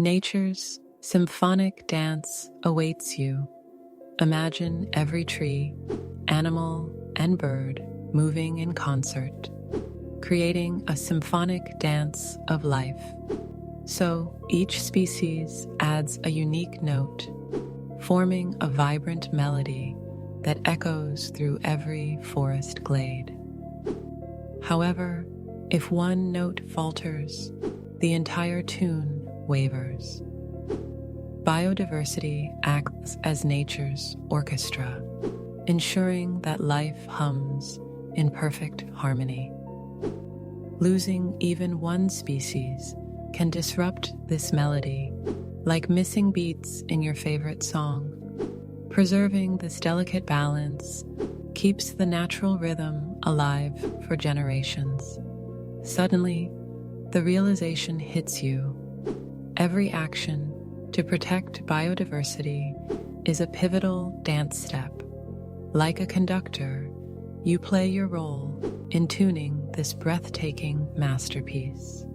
Nature's symphonic dance awaits you. Imagine every tree, animal, and bird moving in concert, creating a symphonic dance of life. So each species adds a unique note, forming a vibrant melody that echoes through every forest glade. However, if one note falters, the entire tune wavers. Biodiversity acts as nature's orchestra, ensuring that life hums in perfect harmony. Losing even one species can disrupt this melody, like missing beats in your favorite song. Preserving this delicate balance keeps the natural rhythm alive for generations. Suddenly, the realization hits you. Every action to protect biodiversity is a pivotal dance step. Like a conductor, you play your role in tuning this breathtaking masterpiece.